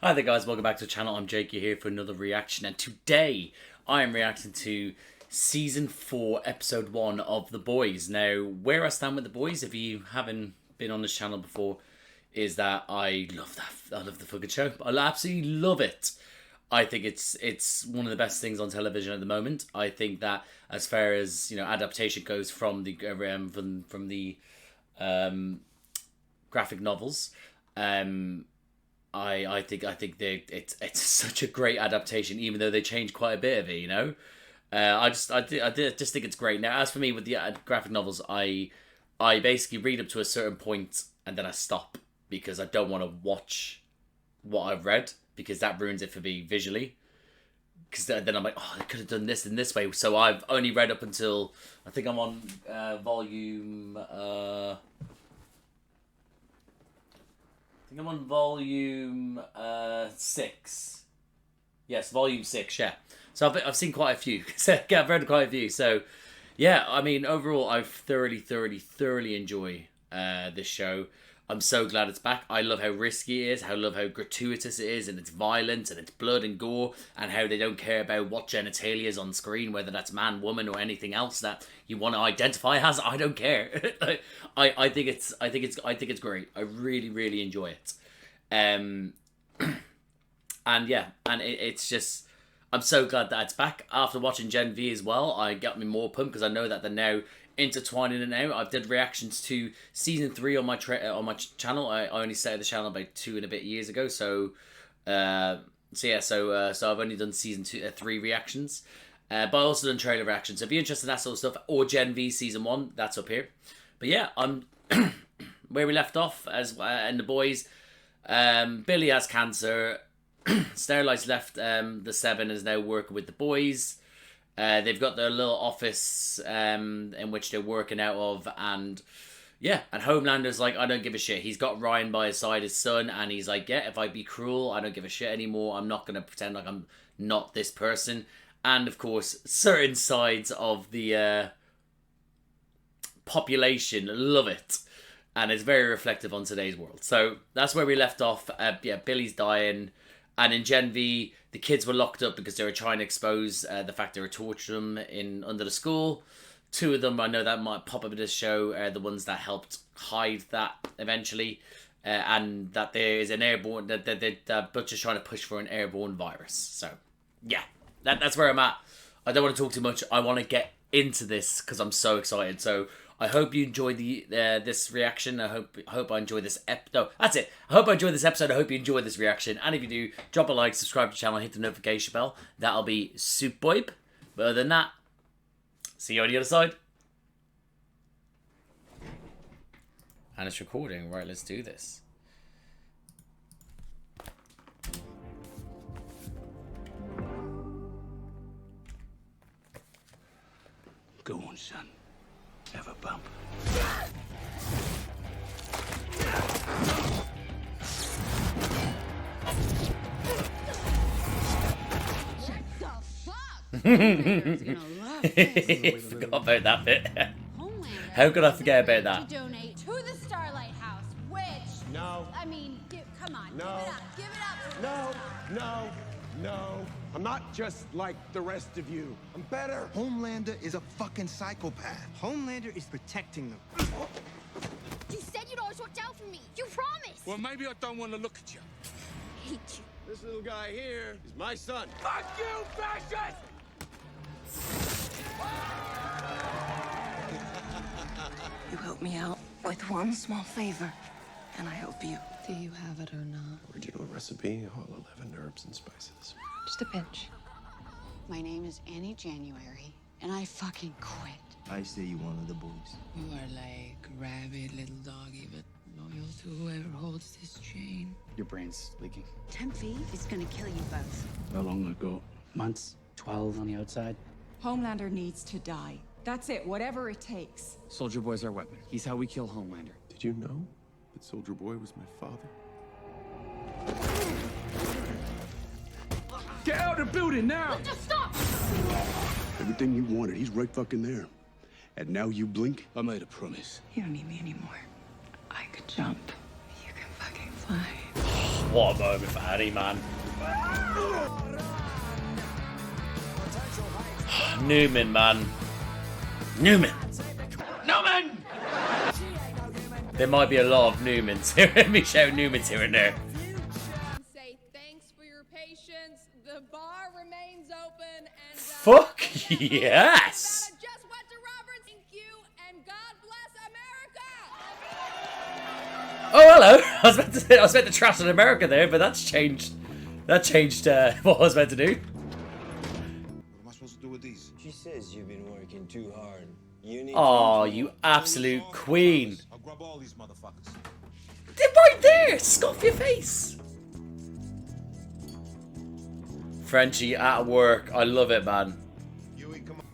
Hi there guys, welcome back to the channel. I'm Jake here for another reaction, and today I am reacting to Season 4, Episode 1 of The Boys. Now, where I stand with The Boys, if you haven't been on this channel before, is that I love the fucking show. I absolutely love it. I think it's one of the best things on television at the moment. I think that as far as, you know, adaptation goes from the graphic novels, I think it's such a great adaptation, even though they changed quite a bit of it. You know, I just think it's great. Now, as for me with the graphic novels, I basically read up to a certain point and then I stop because I don't want to watch what I've read, because that ruins it for me visually. Because then I'm like, oh, I could have done this in this way. So I've only read up until I think I'm on volume. I think I'm on volume 6. Yes, volume 6. Yeah. So I've seen quite a few. I've read quite a few. So yeah, I mean, overall, I thoroughly enjoy this show. I'm so glad it's back. I love how risky it is. I love how gratuitous it is, and it's violent, and it's blood and gore, and how they don't care about what genitalia is on screen, whether that's man, woman, or anything else that you want to identify as. I don't care. I think it's great. I really enjoy it. And yeah, and it's just, I'm so glad that it's back. After watching Gen V as well, I got me more pumped because I know that they're now intertwining it now. I've did reactions to season 3 on my channel. I only started the channel about 2 and a bit years ago. So I've only done season 3 reactions. But I also done trailer reactions. So if you're interested in that sort of stuff, or Gen V season 1, that's up here. But yeah, I'm where we left off as and The Boys. Billy has cancer. Starlight's left the Seven, is now working with The Boys. They've got their little office in which they're working out of, and yeah, and Homelander's like, I don't give a shit. He's got Ryan by his side, his son, and he's like, yeah, if I be cruel, I don't give a shit anymore. I'm not going to pretend like I'm not this person. And of course, certain sides of the population love it, and it's very reflective on today's world. So that's where we left off. Yeah, Billy's dying. And in Gen V, the kids were locked up because they were trying to expose the fact they were torturing them under the school. 2 of them, I know that might pop up in this show, are the ones that helped hide that eventually. And that there is an airborne, that Butcher's trying to push for an airborne virus. So, yeah, that's where I'm at. I don't want to talk too much. I want to get into this because I'm so excited. So, I hope you enjoyed this reaction. I hope I enjoy this No, that's it. I hope I enjoyed this episode. I hope you enjoyed this reaction. And if you do, drop a like, subscribe to the channel, hit the notification bell. That'll be superb. But other than that, see you on the other side. And it's recording. Right, let's do this. Go on, son. Have a bump. Forgot about that bit. How could I forget about that? To donate to the Starlight House, which... No. I mean, come on, No. give it up. No. I'm not just like the rest of you. I'm better. Homelander is a fucking psychopath. Homelander is protecting them. You said you'd always watch out for me. You promised. Well, maybe I don't want to look at you. I hate you. This little guy here is my son. Fuck you, fascist! You help me out with one small favor, and I help you. Do you have it or not? Original recipe, all 11 herbs and spices. Just a pinch. My name is Annie January, and I fucking quit. I say you one of the boys. You are like a rabid little doggy, but loyal to whoever holds this chain. Your brain's leaking. Tempe is gonna kill you both. How long ago? Months, 12 on the outside. Homelander needs to die. That's it, whatever it takes. Soldier Boy's our weapon. He's how we kill Homelander. Did you know that Soldier Boy was my father? Get out of the building now! Just stop! Everything you wanted, he's right fucking there. And now you blink? I made a promise. You don't need me anymore. I could jump. You can fucking fly. What a moment for Annie, man. Newman, man. Newman! Newman! There might be a lot of Newmans. Let me shout Newmans here and there. Say thanks for your patience. The bar remains open and Fuck yes! just went to Roberts. Thank you and God bless America. Oh hello! I was meant to trash on America there, but that's changed. That changed what I was meant to do. What am I supposed to do with these? She says you've been working too hard. You need Oh, you absolute queen! I'll grab all these motherfuckers. They're right there! Scuff your face! Frenchie at work. I love it, man. Huey, come on.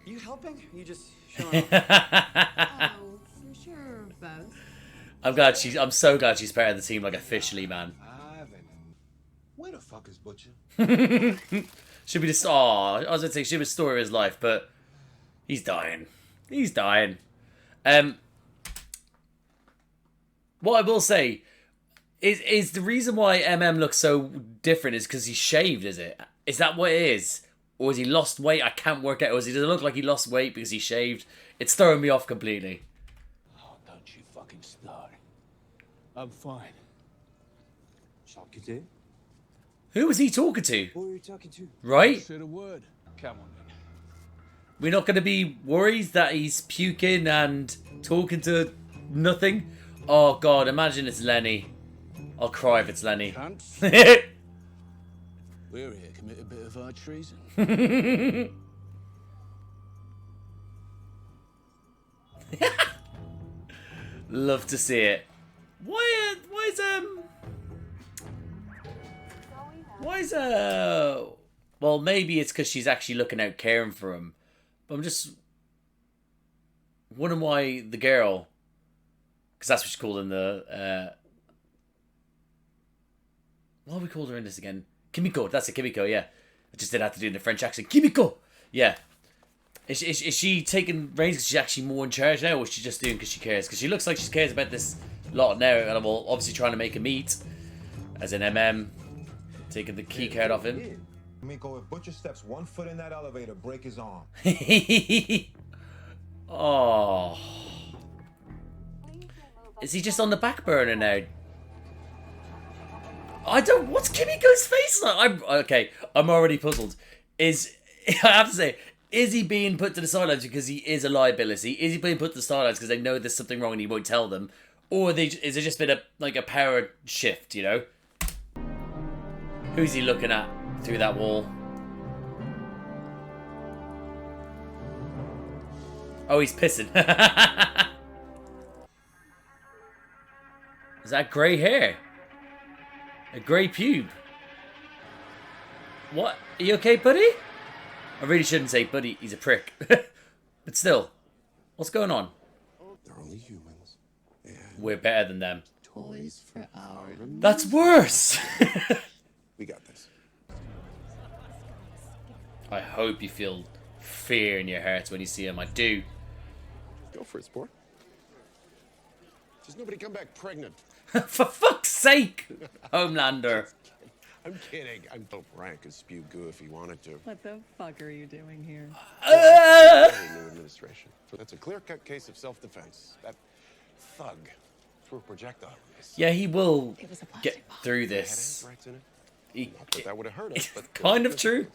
You helping? You just showing off? Oh, for sure, both. I'm so glad she's part of the team, like, officially, man. Ivan. Where the fuck is Butcher? Should be the I was gonna say should be the story of his life, but he's dying. He's dying. What I will say is the reason why MM looks so different is because he's shaved, is it? Is that what it is? Or has he lost weight? I can't work out. Or does it look like he lost weight because he shaved? It's throwing me off completely. Oh, don't you fucking start. I'm fine. Talking to? Who was he talking to? Who are you talking to? Right? Say the word. Come on, then. We're not going to be worried that he's puking and talking to nothing? Oh, God, imagine it's Lenny. I'll cry if it's Lenny. Cunts. We're here to commit a bit of hard treason. Love to see it. Why is well, maybe it's because she's actually looking out caring for him. But I'm just wondering why the girl, because that's what she called in the what we called her in this again? Kimiko. That's it, Kimiko. Yeah, I just did have to do it in the French accent. Kimiko. Yeah. Is she taking reins because she's actually more in charge now, or is she just doing because she cares? Because she looks like she cares about this lot now, and I'm obviously trying to make him eat, as in MM, taking the key card off him. Miko, if Butcher steps 1 foot in that elevator, break his arm. Oh. Is he just on the back burner now? I don't. What's Kimiko's face like? I'm already puzzled. I have to say, is he being put to the sidelines because he is a liability? Is he being put to the sidelines because they know there's something wrong and he won't tell them? Or is it just been a power shift, you know? Who's he looking at through that wall? Oh, he's pissing. Is that grey hair? A grey pube? What? Are you okay, buddy? I really shouldn't say buddy, he's a prick. But still, what's going on? They're only humans. We're better than them. Toys for our... That's worse! We got this. I hope you feel fear in your heart when you see him. I do. Go for it, sport. Does nobody come back pregnant? For fuck's sake! Homelander. I'm kidding. Brian could spew goo if he wanted to. What the fuck are you doing here? New administration. So that's a clear-cut case of self-defense. That thug threw a projectile. Yeah, he will get through this. Not that that would have hurt us, but kind of true.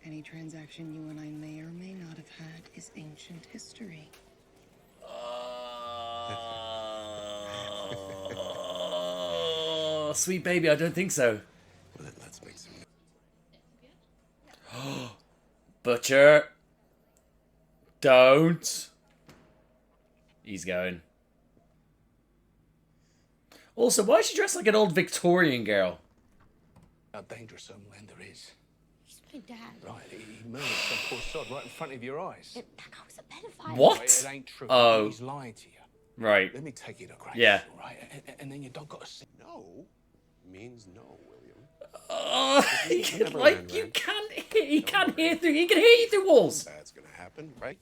Any transaction you and I may or may not have had is ancient history. Oh, sweet baby, I don't think so. Well, then let's make some. Butcher. Don't. He's going. Also, why is she dressed like an old Victorian girl? How dangerous Homelander is. He's my dad. Right, he murdered some poor sod right in front of your eyes. That guy was a pedophile. What? It ain't true. Oh. He's lying to you. Right. Let me take you to grace. Yeah. Right, and then you don't got to say no. Means no, William. Like you can't hear. He can't hear through. He can hear you through walls. That's gonna happen, right?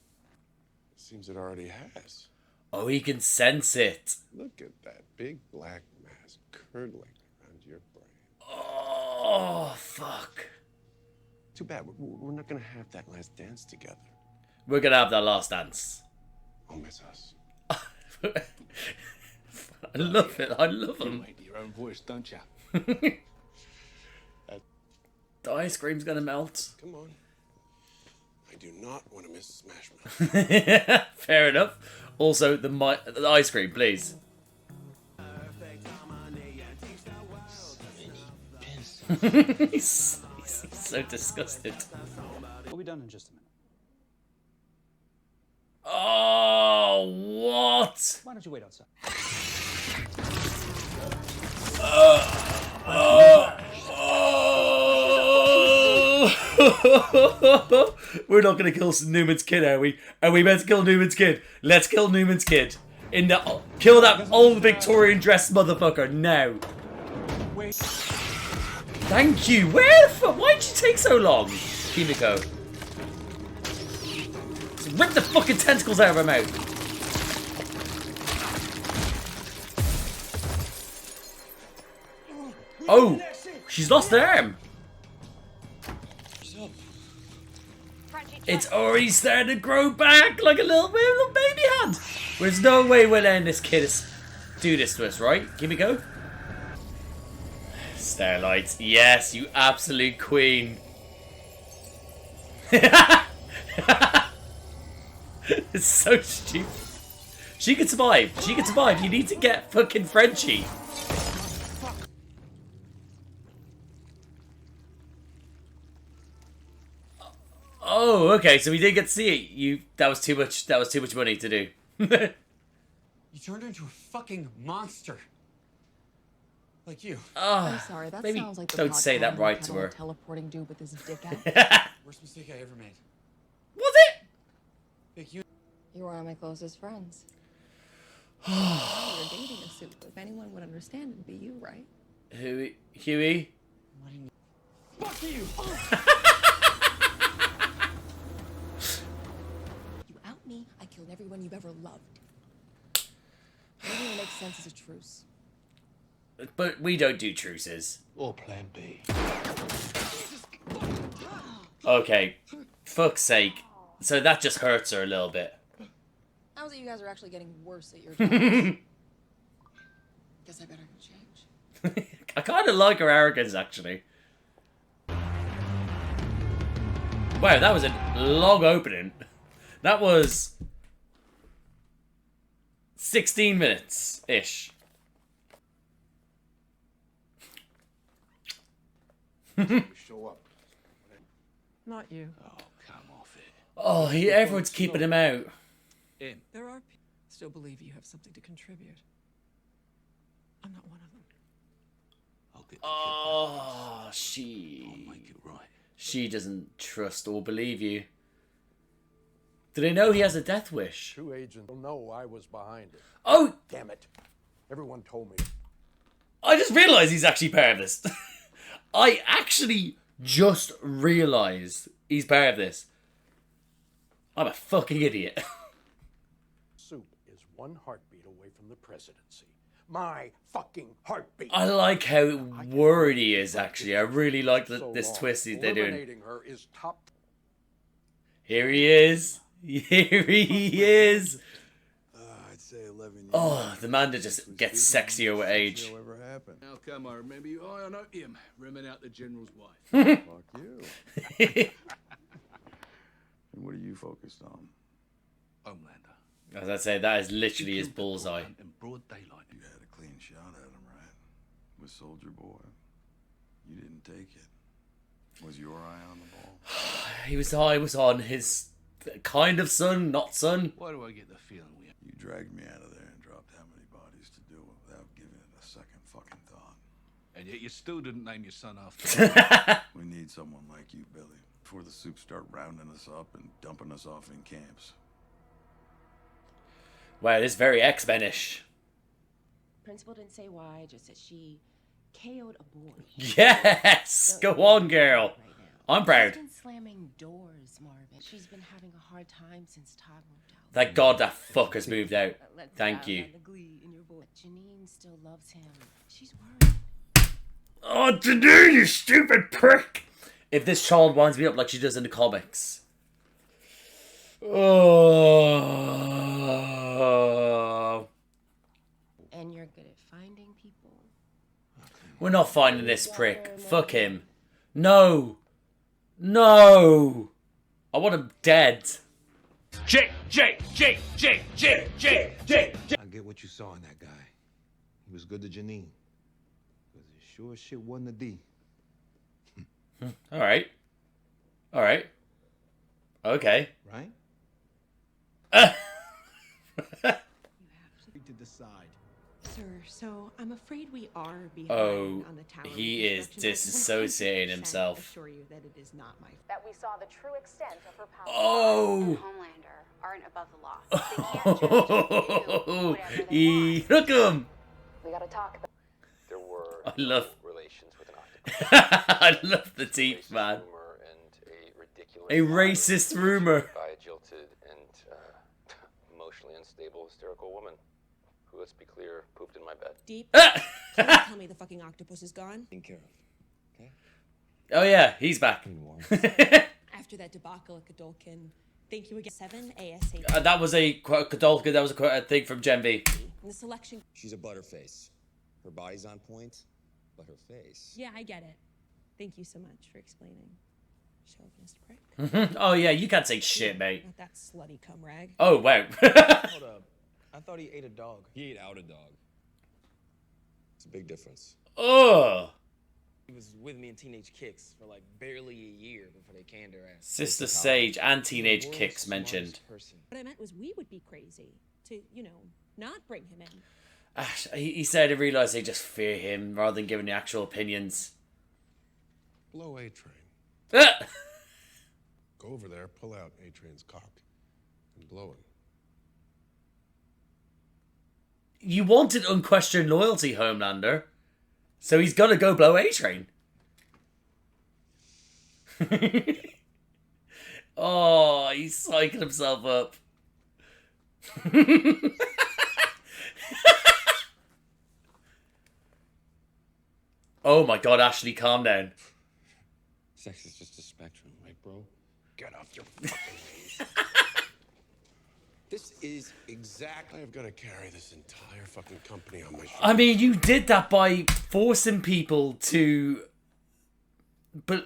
Seems it already has. Oh, he can sense it. Look at that big black mass. curdling around your brain. Oh, fuck. Too bad. We're not gonna have that last dance together. We're gonna have that last dance. I'll miss us. I love it. I love them. You make your own voice, don't you? The ice cream's gonna melt. Come on. I do not want to miss Smash Mouth. Fair enough. Also, the ice cream, please. he's so disgusted. We'll be done in just a minute. Oh, what? Why don't you wait outside? We're not going to kill Newman's kid, are we? Are we meant to kill Newman's kid? Let's kill Newman's kid. Kill that old Victorian dressed motherfucker now. Thank you. Where the fuck? Why'd you take so long, Kimiko? Just rip the fucking tentacles out of her mouth. Oh, she's lost her arm. It's already starting to grow back like a little baby hand. There's no way we're letting this kid do this to us, right? Kimiko? Starlight, yes, you absolute queen. It's so stupid. She could survive. She could survive. You need to get fucking Frenchie. Oh, okay. So we did get to see it. That was too much. That was too much money to do. You turned her into a fucking monster. Like you. I'm sorry, that maybe sounds like the don't say that right to kettle her. teleporting dude with his dick out. Worst mistake I ever made. Was it? Vic, you You are my closest friends. You're dating a suit. If anyone would understand, it'd be you, right? Huey? fuck you! You out me, I killed everyone you've ever loved. Maybe it makes sense as a truce. But we don't do truces. Or plan B. Okay. Fuck's sake. So that just hurts her a little bit. How's it you guys are actually getting worse at your jobs? Guess I better go change. I kind of like her arrogance, actually. Wow, that was a long opening. That was 16 minutes-ish. Show up. Not you. Oh, come off it. Oh, everyone's keeping him out. In. There are people who still believe you have something to contribute. I'm not one of them. I'll get the Oh, I'll she make it right. doesn't trust or believe you. Do they know he has a death wish? Two agents will know I was behind it. Oh, Damn it. Everyone told me. I just realised he's actually part of this. I actually just realised he's part of this. I'm a fucking idiot. Soup is one heartbeat away from the presidency. My fucking heartbeat. I like how worried he is, actually. I really like this long. twist they're doing. Eliminating her is top. Here he is. Here he is. I'd say 11 years. Oh, the man that just gets sexier with age. Ever happened? How come I remember you? I know him. Rimming out the general's wife. Fuck you. And what are you focused on? Homelander. As I say, that is literally his bullseye. In broad daylight. You had a clean shot at him, right? With Soldier Boy. You didn't take it. Was your eye on the ball? He was high, was on his kind of son, not son. Why do I get the feeling we... You dragged me out of there and dropped how many bodies to do it without giving it a second fucking thought. And yet you still didn't name your son after We need someone like you, Billy, before the soup start rounding us up and dumping us off in camps. Wow, this is very X-Men-ish. Principal didn't say why, just that she KO'd a boy. Yes! Go on, girl. Right now. I'm proud. She's been slamming doors, Marvin. She's been having a hard time since Todd moved out. Thank God that fucker's moved out. Let's Thank out you. on the glee in your voice. Janine still loves him. She's worried. Oh, Janine, you stupid prick! If this child winds me up like she does in the comics. Oh. And you're good at finding people. We're not finding this prick. Fuck him. No. No. I want him dead. I get what you saw in that guy. He was good to Janine. Because he sure as shit wasn't a D. Alright. Alright. Okay. Right? To decide. Sir, so I'm afraid we are behind Oh, on the tower. he is disassociating himself. Assure you that it is not my That we saw the true extent of her power. Oh. Homelander aren't above the law. They can't just do whatever they want. Look at him. We gotta talk about. There were I love. relations with an octopus. I love the teeth, man. Rumor and a ridiculous A racist rumor. by a jilted and emotionally unstable, hysterical woman who, let's be clear, pooped in my bed. deep. Can you tell me the fucking octopus is gone? Taken care of. Okay? Oh yeah, he's back. After that debacle at Godolkin, thank you again. 7 ASAP. That was a Godolka. That was a thing from Gen V. And the selection. She's a butterface. Her body's on point, but her face. Yeah, I get it. Thank you so much for explaining. Chauvinist prick. Oh yeah, you can't say shit, mate. Not that slutty cum rag. Oh wow. Hold up. I thought he ate a dog. He ate out a dog. It's a big difference. Ugh. He was with me in Teenage Kicks for like barely a year before they canned her ass. Sister Sage and Teenage Kicks mentioned. What I meant was we would be crazy to, not bring him in. He said he realised they just fear him rather than giving the actual opinions. Blow A-Train. Go over there, pull out A-Train's cock, and blow him. You wanted unquestioned loyalty, Homelander. So he's gonna go blow A-Train. Oh, he's psyching himself up. Oh my god, Ashley, calm down. Sex is just a spectrum, right, bro? Get off your fucking knees. This is exactly. I've got to carry this entire fucking company on my shoulders. I mean, you did that by forcing people to, but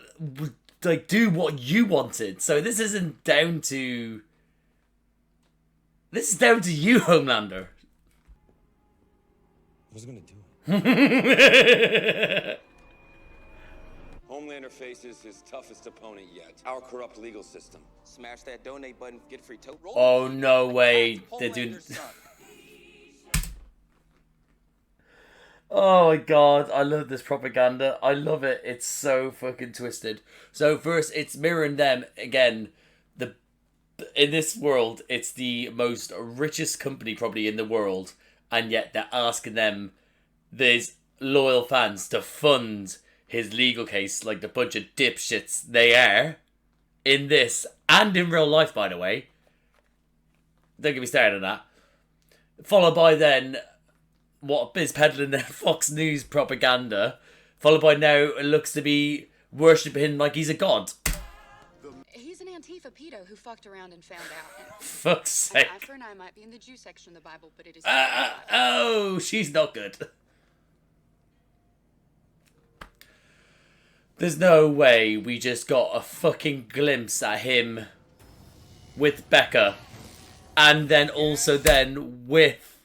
like do what you wanted. So this isn't down to. This is down to you, Homelander. I was gonna do it. Homelander faces his toughest opponent yet. Our corrupt legal system. Smash that donate button, get free tote. Oh no way! They're doing. Oh my god, I love this propaganda. I love it. It's so fucking twisted. So first, it's mirroring them again. In this world, it's the most richest company probably in the world, and yet they're asking them, these loyal fans, to fund his legal case like the bunch of dipshits they are in this and in real life, by the way. Don't get me started on that. Followed by then what is peddling their Fox News propaganda. Followed by now it looks to be worshipping him like he's a god. He's an Antifa pedo who fucked around and found out. Fuck's sake. An eye for an eye might be in the Jew section of the Bible, but it is. Oh, she's not good. There's no way we just got a fucking glimpse at him with Becca. And then also then with...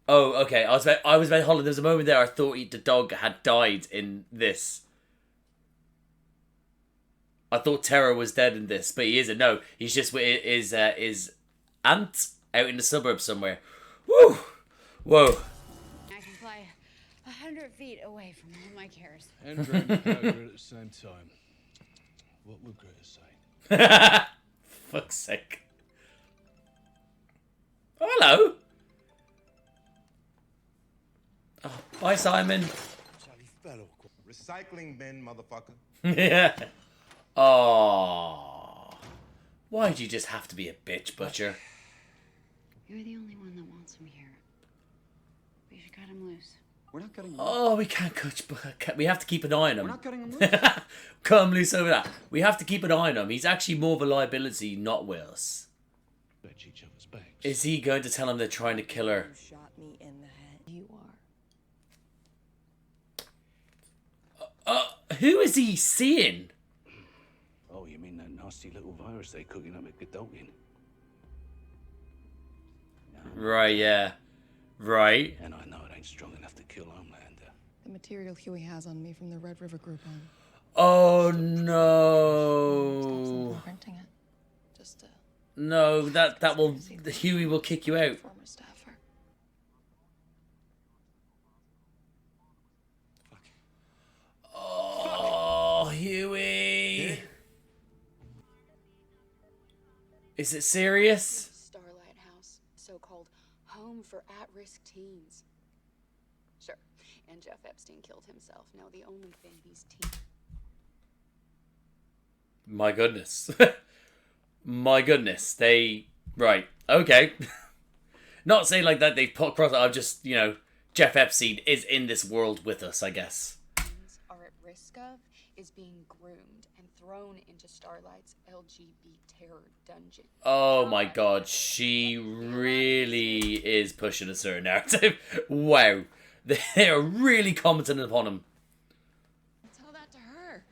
Oh, okay. I was very hollow. There was a moment there I thought the dog had died in this. I thought Terra was dead in this, but he isn't. No, he's just with his aunt out in the suburbs somewhere. Woo! Whoa. I can fly 100 feet away from all my cares. And drain the powder at the same time. What would Greta say? Fuck's sake. Oh, hello. Oh, bye, Simon. Recycling bin, motherfucker. Yeah. Oh. Why'd you just have to be a bitch, Butcher? You're the only one that wants him here. We should cut him loose. We're not cutting him Oh, we can't cut. We have to keep an eye on him. We're not cutting him loose. Cut him loose over that. We have to keep an eye on him. He's actually more of a liability, not Willis. Each other's backs. Is he going to tell him they're trying to kill her? You shot me in the head. You are. Who is he seeing? Oh, you mean that nasty little virus they cooking up at Godolphin? Right, yeah. Right. And I know it ain't strong enough to kill Homelander. The material Huey has on me from the Red River Groupon. Oh, no. Printing it. Just No, that will... Huey will kick you out. former staffer. Oh, Huey. Is it serious? Starlight House, so-called home for at-risk teens. Sure, and Jeff Epstein killed himself. Now the only thing these teens... My goodness. My goodness. They... Right. Okay. Not saying like that they've put across... I'm just, you know... Jeff Epstein is in this world with us, I guess. are at risk of is being groomed and thrown into Starlight's LGBT terror dungeon. Oh my god. She really is pushing a certain narrative. Wow. They are really commenting upon him. Tell that to her.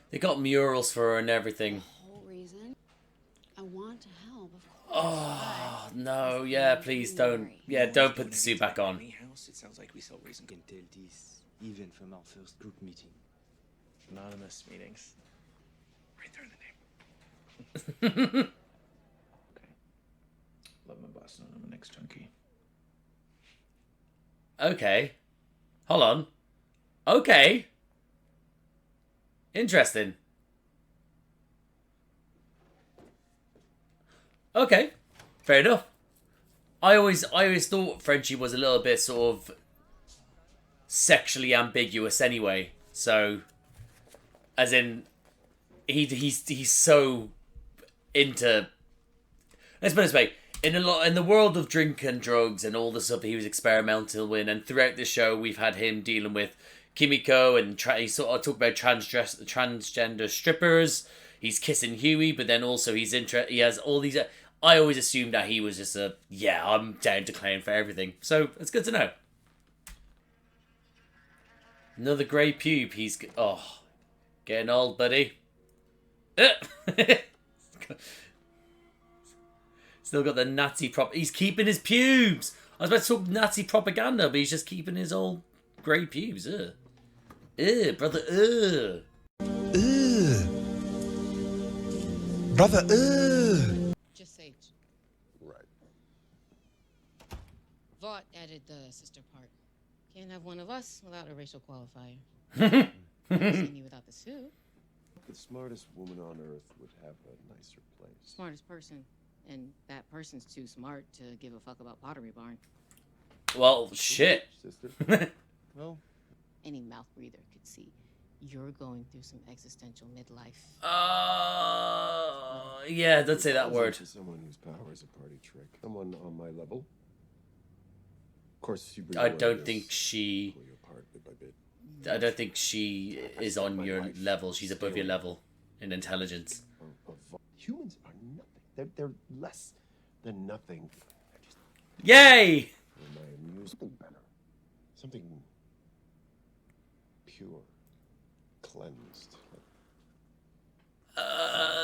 They got murals for her and everything. Whole reason I want to help, of course. Oh, no. Yeah, please don't. Yeah, don't put the suit back on. House, it sounds like we saw reason can tell this, even from our first group meeting. Anonymous meetings. Right there in the name. Okay. Love my boss, and I'm an ex-junkie. Okay. Hold on. Okay. Interesting. Okay. Fair enough. I always thought Frenchie was a little bit sort of sexually ambiguous anyway. So, as in, he's so into. Let's put it this way: in the world of drink and drugs and all the stuff that he was experimental in, and throughout the show, we've had him dealing with Kimiko and he sort of talked about transgender strippers. He's kissing Huey, but then also he has all these. I always assumed that he was just I'm down to clown for everything. So it's good to know. Another grey pube. He's getting old, buddy. Still got the Nazi prop. He's keeping his pubes. I was about to talk Nazi propaganda, but he's just keeping his old grey pubes. Brother. Brother. Just say. Right. Vought added the sister part. Can't have one of us without a racial qualifier. Seen you without the suit. The smartest woman on earth would have a nicer place. Smartest person. And that person's too smart to give a fuck about Pottery Barn. Well, shit. Sister? Well, any mouth breather could see you're going through some existential midlife. Yeah, don't say that word. To someone whose power is a party trick. Someone on my level. Of course, you bring I don't think she. pull you apart bit by bit. I don't think she is on your level. She's above your level in intelligence. Humans are nothing. They're less than nothing. Yay! My amusement better. Something pure, cleansed.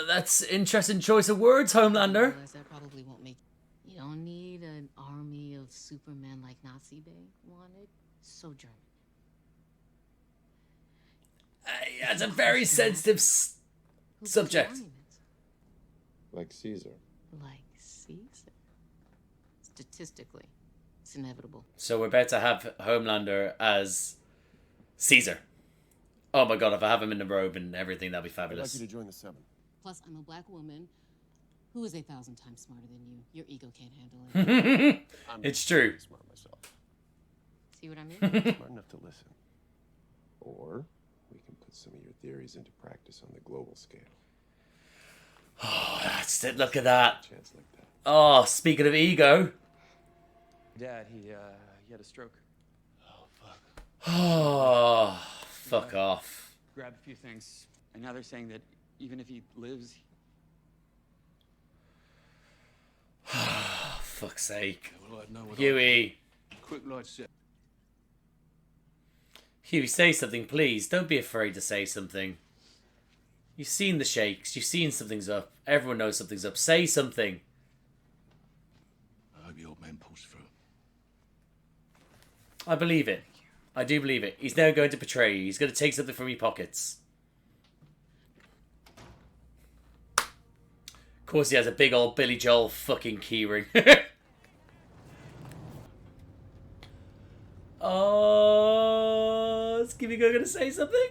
That's interesting choice of words, Homelander. Realize that probably won't make. You don't need an army of Supermen like Nazi Bay wanted. So German. Yeah, it's a very sensitive subject. Like Caesar. Like Caesar. Statistically, it's inevitable. So we're about to have Homelander as Caesar. Oh my god, if I have him in the robe and everything, that'd be I'd like fabulous. you to join the Seven. Plus, I'm a black woman who is 1,000 times smarter than you. Your ego can't handle it. It's true. Smart myself. See what I mean? Smart enough to listen. Or we can put some of your theories into practice on the global scale. Oh, that's it. Look at that. Chance like that. Oh, speaking of ego. Dad, he had a stroke. Oh, fuck off. Grabbed a few things, and now they're saying that even if he lives, Fuck's sake. Well, I know what Huey. Quick Lord said. Huey, say something, please. Don't be afraid to say something. You've seen the shakes. You've seen something's up. Everyone knows something's up. Say something. I hope the old man pulls through. I believe it. I do believe it. He's now going to betray you. He's going to take something from your pockets. Of course, he has a big old Billy Joel fucking keyring. Oh, is Kimiko going to say something?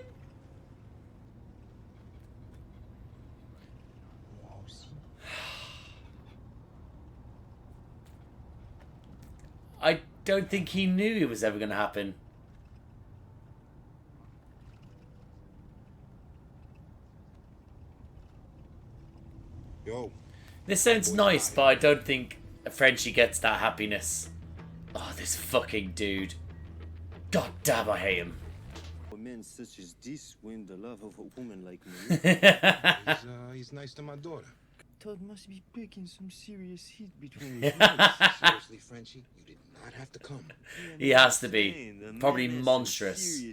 I don't think he knew it was ever going to happen. Yo. This sounds nice, but I don't think Frenchie gets that happiness. Oh, this fucking dude. God damn, I hate him. Men such as this win the love of a woman like me. He's nice to my daughter. Todd must be picking some serious heat between you. Seriously, Frenchie, you did not have to come. He has to be. Probably monstrous.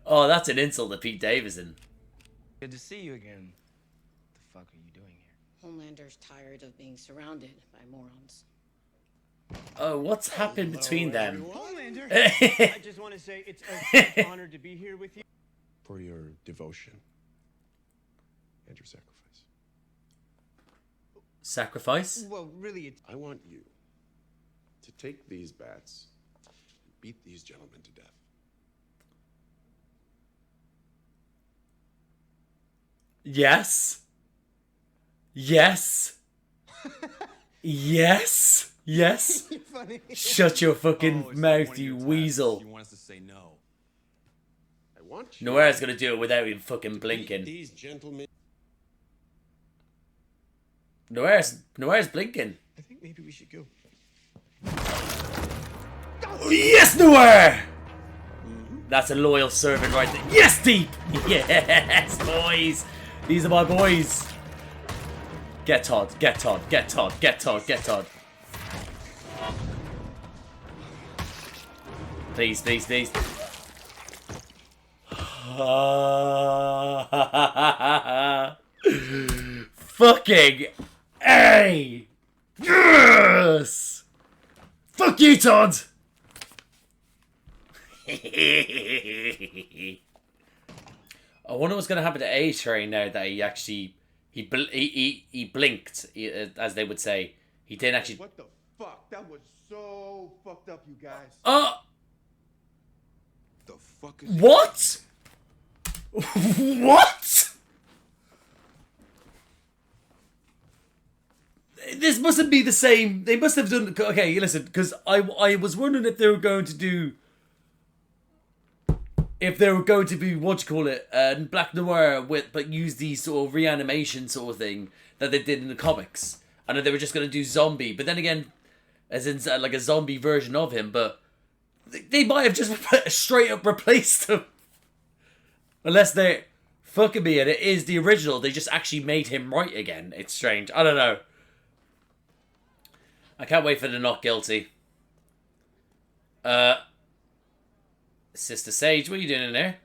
Oh, that's an insult to Pete Davidson. Good to see you again. What the fuck are you doing here? Homelander's tired of being surrounded by morons. Oh, what's happened between them? Homelander, I just want to say it's an honor to be here with you. For your devotion and your sacrifice. Sacrifice? Well, really, it's... I want you to take these bats and beat these gentlemen to death. Yes. Yes. Yes. Yes. Funny. Shut your fucking mouth, you weasel. You want us to say no. I want you. Noir's gonna do it without even fucking blinking. These gentlemen. Noir's blinking. I think maybe we should go. Oh, yes, Noir! That's a loyal servant right there. Yes, Deep! Yes, boys! These are my boys. Get Todd, get Todd, get Todd, get Todd, get Todd. Please, please, please. Fucking A! Yes! Fuck you, Todd! I wonder what's going to happen to A-Train now that he actually... He blinked, as they would say. He didn't actually... What the fuck? That was so fucked up, you guys. The fuck is... What? What? This mustn't be the same. They must have done... Okay, listen, because I was wondering if they were going to do... If they were going to be, Black Noir, but use these sort of reanimation sort of thing that they did in the comics. I know they were just going to do zombie, but then again, as in like a zombie version of him, but they might have just straight up replaced him. Unless they're fucking me and it is the original, they just actually made him right again. It's strange. I don't know. I can't wait for the not guilty. Sister Sage, what are you doing in there?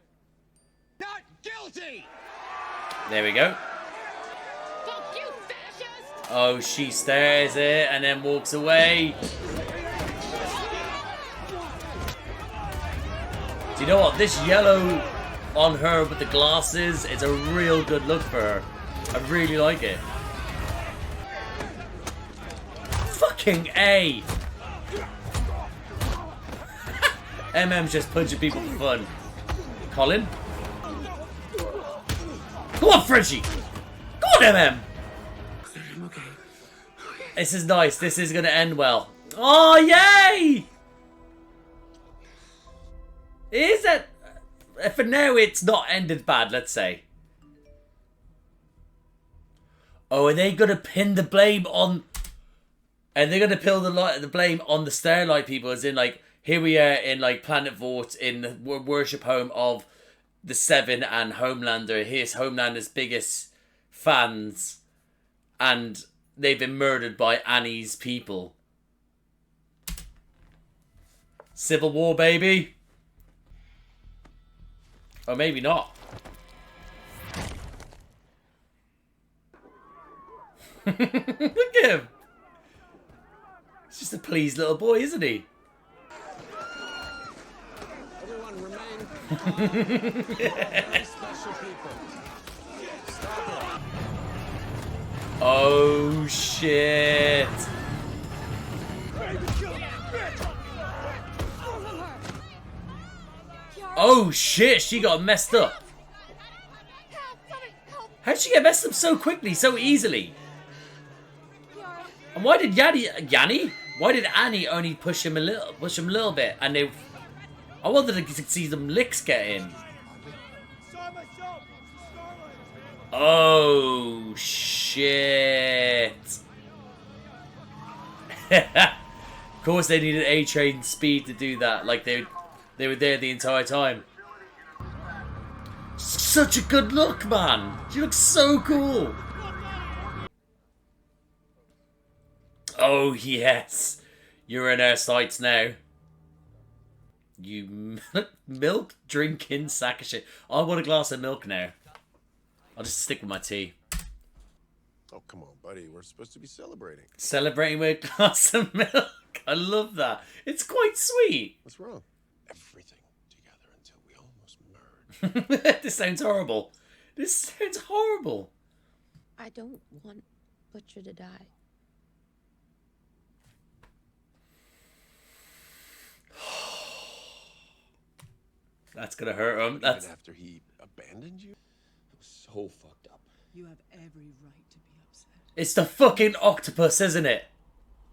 Not guilty! There we go. Fuck you, fascist! Oh, she stares it and then walks away. Do you know what? This yellow on her with the glasses is a real good look for her. I really like it. Fucking A! MM's just punching people for fun. Colin? Go on, Frenchie! Go on, MM! I'm okay. This is nice. This is going to end well. Oh, yay! Is it? For now, it's not ended bad, let's say. Oh, are they going to pin the blame on... Are they going to pin the blame on the Starlight people? As in, like, here we are in, like, Planet Vought in the worship home of the Seven and Homelander. Here's Homelander's biggest fans. And they've been murdered by Annie's people. Civil War, baby. Or maybe not. Look at him. He's just a pleased little boy, isn't he? Everyone remain very special people. Stop it. Oh shit. Oh shit, she got messed up. How'd she get messed up so quickly, so easily? And why did Yanni? Why did Annie only push him a little bit? And they, I wanted to see some licks get in. Oh shit! Of course, they needed A-Train speed to do that. Like they were there the entire time. Such a good look, man. She looks so cool. Oh yes, you're in our sights now. You milk drinking sack of shit. I want a glass of milk now. I'll just stick with my tea. Oh, come on, buddy. We're supposed to be celebrating. Celebrating with a glass of milk. I love that. It's quite sweet. What's wrong? Everything together until we almost merge. This sounds horrible. This sounds horrible. I don't want Butcher to die. That's gonna hurt him. That's Even after he abandoned you? It was so fucked up. You have every right to be upset. It's the fucking octopus, isn't it?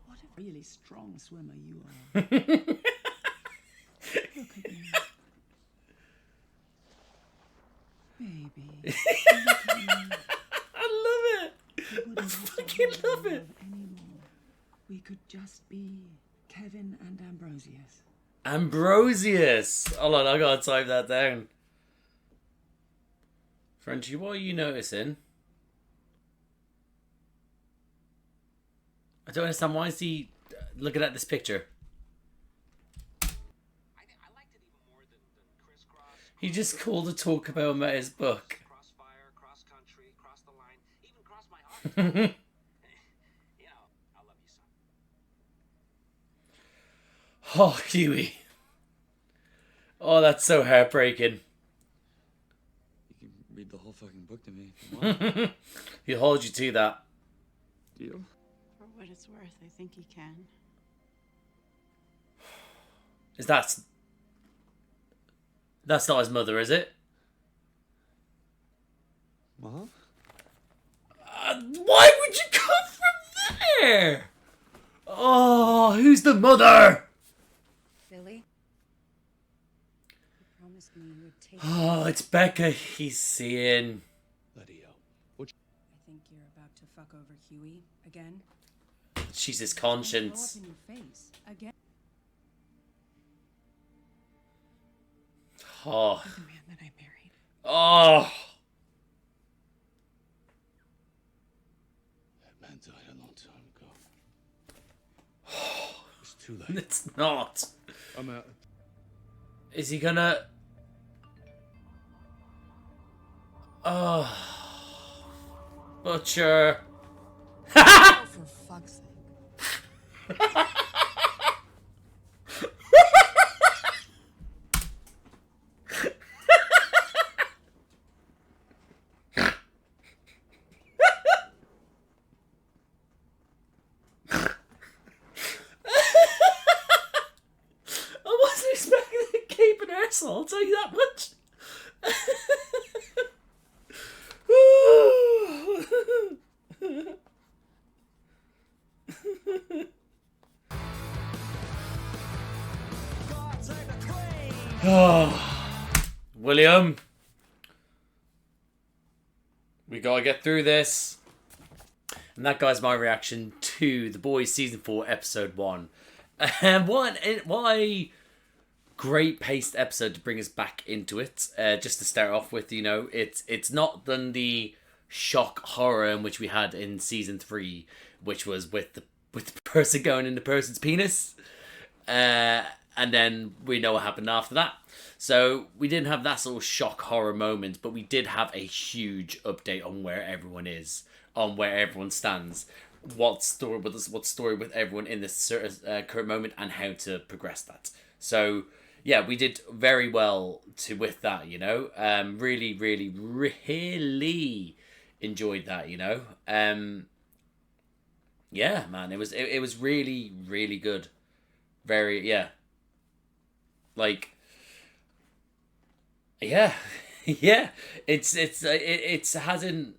What a really strong swimmer you are. Look at me. Baby. Look at me. I love it. I fucking love it. Anymore. We could just be Kevin and Ambrosius. Ambrosius. Hold on, I gotta type that down. Frenchie, what are you noticing? I don't understand. Why is he looking at this picture? He just called to talk about his book. Crossfire, cross country, cross the line, even cross my heart. You know, I love you, son. Oh, Huey. Oh, that's so heartbreaking. You can read the whole fucking book to me if you want. He'll hold you to that. Deal? For what it's worth, I think he can. Is that... That's not his mother, is it? Mom? Why would you come from there? Oh, who's the mother? Billy? You promised me you would take Oh, it's Becca he's seeing. Lydia, I think you're about to fuck over Huey again. She's his Blow conscience. up in your face again. Oh. You're the man that I married. Oh. That man died a long time ago. It's too late. It's not. I'm out. Is he gonna... Oh. Butcher. Oh, for fuck's sake. I wasn't expecting a cape and arsehole, I'll tell you that much. William, we gotta get through this. And that, guys, my reaction to The Boys Season 4, Episode 1. And what a great paced episode to bring us back into it. Just to start off with, you know, it's not done the shock horror in which we had in Season 3, which was with the person going in the person's penis. And then we know what happened after that. So we didn't have that sort of shock horror moment, but we did have a huge update on where everyone is, on where everyone stands, what story with everyone in this current moment, and how to progress that. So yeah, we did very well with that, you know. Really, really, really enjoyed that, you know. Yeah, man, it was really, really good. Very, yeah. Like, yeah, yeah. It hasn't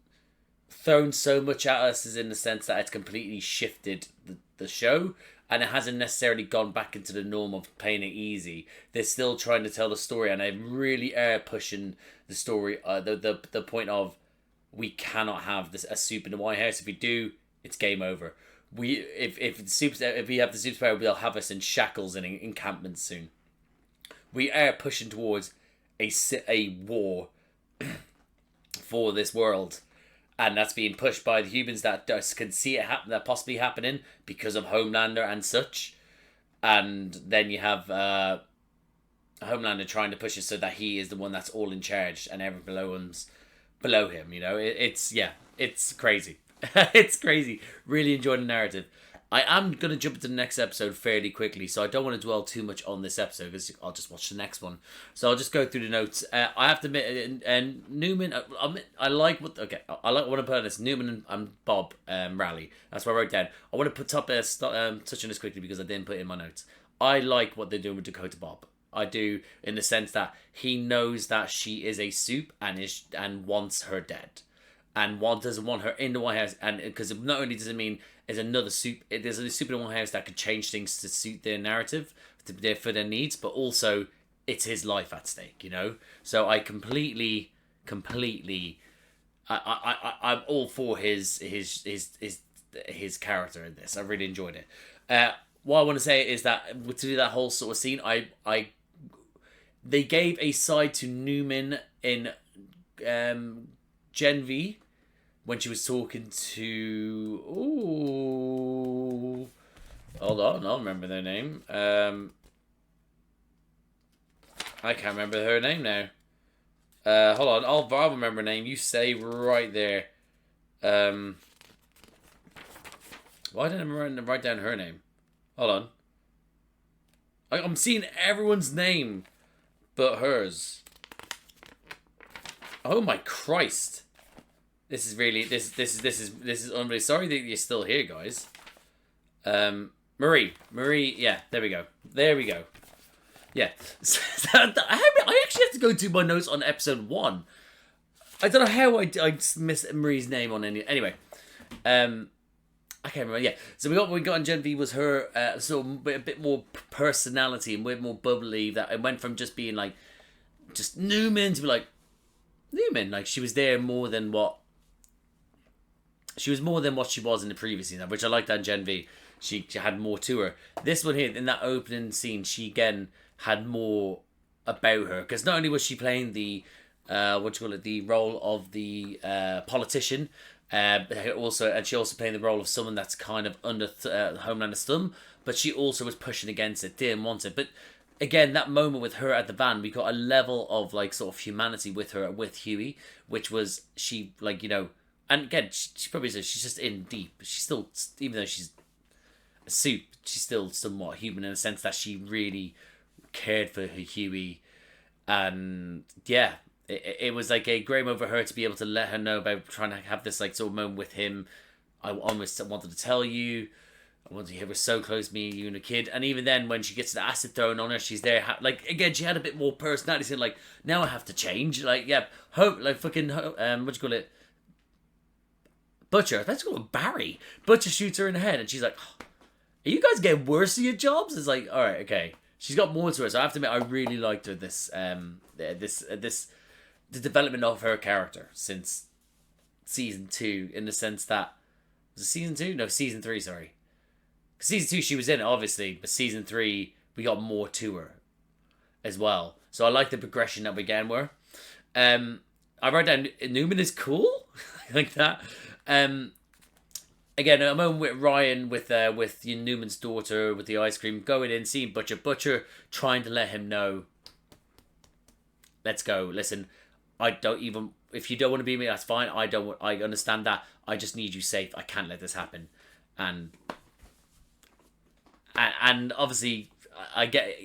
thrown so much at us, as in the sense that it's completely shifted the show, and it hasn't necessarily gone back into the norm of playing it easy. They're still trying to tell the story, and they really are pushing the story. The point of, we cannot have a soup in the White House. If we do, it's game over. If we have the superpower, they'll have us in shackles and in encampments soon. We are pushing towards a war for this world, and that's being pushed by the humans that can see it happen, that possibly happening because of Homelander and such. And then you have Homelander trying to push it so that he is the one that's all in charge, and everyone below him. You know, it's crazy. It's crazy. Really enjoyed the narrative. I am going to jump into the next episode fairly quickly, so I don't want to dwell too much on this episode because I'll just watch the next one. So I'll just go through the notes. I have to admit, and Newman, I like what I want to put on this. Newman and Bob rally. That's what I wrote down. I want to touch on this quickly because I didn't put it in my notes. I like what they're doing with Dakota Bob. I do, in the sense that he knows that she is a soup and wants her dead. And doesn't want her in the White House, and because not only does it mean there's another soup, there's a soup in the White House that could change things to suit their narrative, for their needs, but also it's his life at stake, you know. So I completely, I'm all for his character in this. I really enjoyed it. What I want to say is that to do that whole sort of scene, they gave a side to Newman in Gen V. When she was talking to... Ooh. Hold on, I'll remember their name. I can't remember her name now. Hold on, I'll remember her name. You say right there. Why didn't I write down her name? Hold on. I'm seeing everyone's name but hers. Oh my Christ. This is really this is unbelievable. Sorry that you're still here, guys. Marie, yeah, there we go. Yeah, I actually have to go do my notes on episode 1. I don't know how I missed Marie's name on any. Anyway, I can't remember. Yeah, so what we got on Gen V was her sort of a bit more personality and a bit more bubbly. That it went from just being like just Newman to be like Newman. Like she was there more than what. She was more than what she was in the previous scene, which I liked that in Gen V. She had more to her. This one here, in that opening scene, she again had more about her. Because not only was she playing the, the role of the politician, and she also playing the role of someone that's kind of under Homelander's thumb, but she also was pushing against it, didn't want it. But again, that moment with her at the van, we got a level of like sort of humanity with her, with Huey, which was she like, you know. And again, she probably says she's just in deep. She's still, even though she's a soup, she's still somewhat human in the sense that she really cared for her Huey. And yeah, it was like a great moment for her to be able to let her know about trying to have this like sort of moment with him. I almost wanted to tell you. I wanted to hear we're so close, me, you and a kid. And even then, when she gets the acid thrown on her, she's there. Like, again, she had a bit more personality. So like, now I have to change. Like, yeah, Butcher, let's go with Barry. Butcher shoots her in the head, and she's like, "Are you guys getting worse at your jobs?" It's like, all right, okay, she's got more to her. So I have to admit, I really liked her. The development of her character since season 2, in the sense that, was it season 2? No, season 3. Sorry, season 2 she was in it, obviously, but season 3 we got more to her as well. So I like the progression that we get with her. I wrote down Newman is cool, like that. Again, a moment with Ryan with Newman's daughter with the ice cream, going in, seeing Butcher trying to let him know, let's go. Listen, I don't even, if you don't want to be with me, that's fine. I understand that. I just need you safe. I can't let this happen. And obviously I get,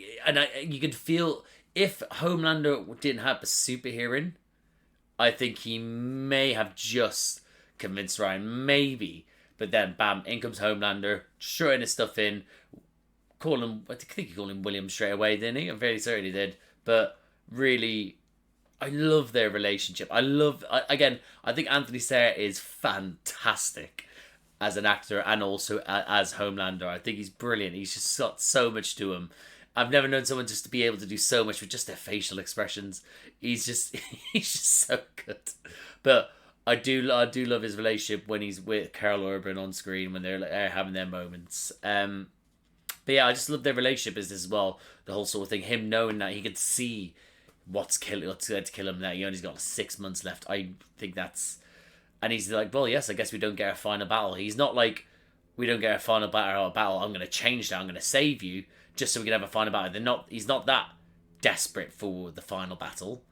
you can feel if Homelander didn't have the super hearing, I think he may have just convinced Ryan, maybe. But then, bam, in comes Homelander, shooting his stuff in. I think he called him William straight away, didn't he? I'm fairly certain he did. But really, I love their relationship. I think Anthony Sayre is fantastic as an actor and also as Homelander. I think he's brilliant. He's just got so much to him. I've never known someone just to be able to do so much with just their facial expressions. He's just so good. But I do love his relationship when he's with Carl Urban on screen, when they're like having their moments. But yeah, I just love their relationship as well. The whole sort of thing, him knowing that he could see what's going to kill him. Now he only's got 6 months left. I think that's, and he's like, well, yes, I guess we don't get our final battle. He's not like, we don't get our final battle. I'm going to change that. I'm going to save you just so we can have a final battle. He's not that desperate for the final battle.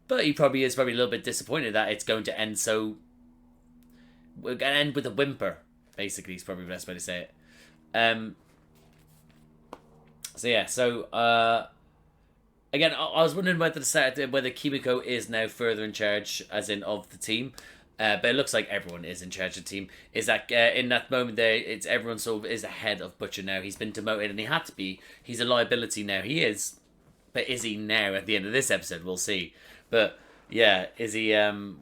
But he probably is a little bit disappointed that it's going to end so... We're going to end with a whimper, basically, is probably the best way to say it. Again, I was wondering whether Kimiko is now further in charge, as in of the team. But it looks like everyone is in charge of the team. Is that in that moment there, it's everyone sort of is ahead of Butcher now. He's been demoted and he had to be. He's a liability now. He is. But is he now at the end of this episode? We'll see. But yeah, is he going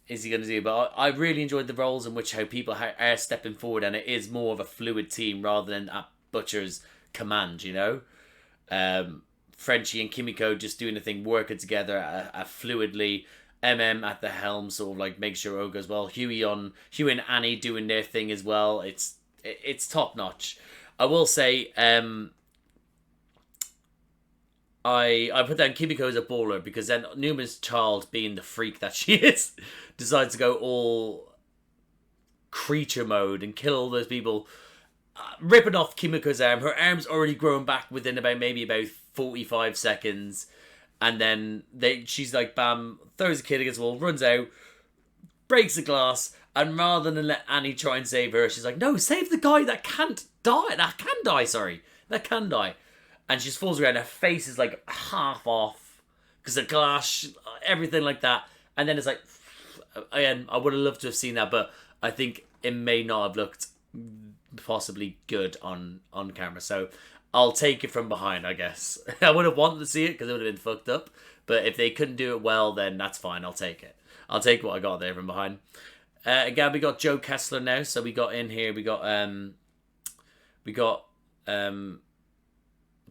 to do? But I really enjoyed the roles in which how people are stepping forward, and it is more of a fluid team rather than at Butcher's command, you know? Frenchie and Kimiko just doing the thing, working together fluidly. at the helm, sort of like make sure all goes well. Huey and Annie doing their thing as well. It's top notch. I will say, I put down Kimiko as a baller because then Newman's child, being the freak that she is, decides to go all creature mode and kill all those people, ripping off Kimiko's arm. Her arm's already grown back within about 45 seconds. And then she's like, bam, throws a kid against the wall, runs out, breaks the glass, and rather than let Annie try and save her, she's like, no, save the guy that can die. And she just falls around, her face is like half off, because the glass, everything like that. And then it's like, again, I would have loved to have seen that, but I think it may not have looked possibly good on camera. So I'll take it from behind, I guess. I would have wanted to see it because it would have been fucked up. But if they couldn't do it well, then that's fine. I'll take it. I'll take what I got there from behind. Again, we got Joe Kessler now. So we got in here. We got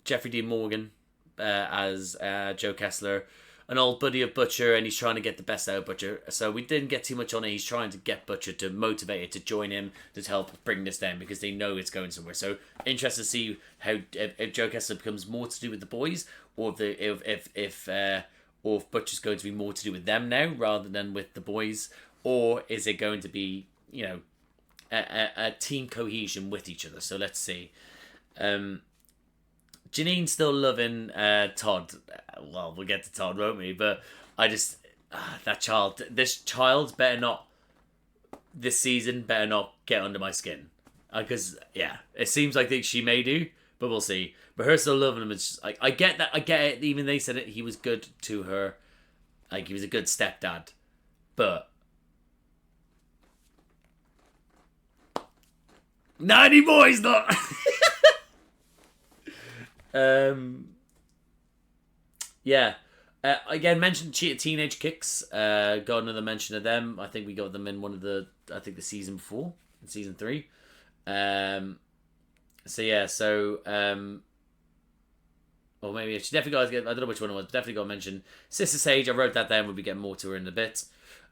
Jeffrey Dean Morgan as Joe Kessler, an old buddy of Butcher, and he's trying to get the best out of Butcher. So we didn't get too much on it. He's trying to get Butcher to motivate it, to join him, to help bring this down, because they know it's going somewhere. So interested to see how if Joe Kessler becomes more to do with the boys, or if Butcher's going to be more to do with them now rather than with the boys, or is it going to be, you know, a team cohesion with each other? So let's see. Janine's still loving Todd. Well, we'll get to Todd, won't we? But I just... this child better not... This season better not get under my skin. Because, yeah, it seems like she may do, but we'll see. But her still loving him. It's just, like, I get that. I get it. Even they said it. He was good to her. Like, he was a good stepdad. But... not anymore, he's not! Yeah. Again, mentioned Teenage Kicks. Got another mention of them. I think we got them in the season before, in season 3. So yeah, so or maybe she definitely got to get, I don't know which one it was, but definitely got to mention Sister Sage. I wrote that down. We'll be getting more to her in a bit.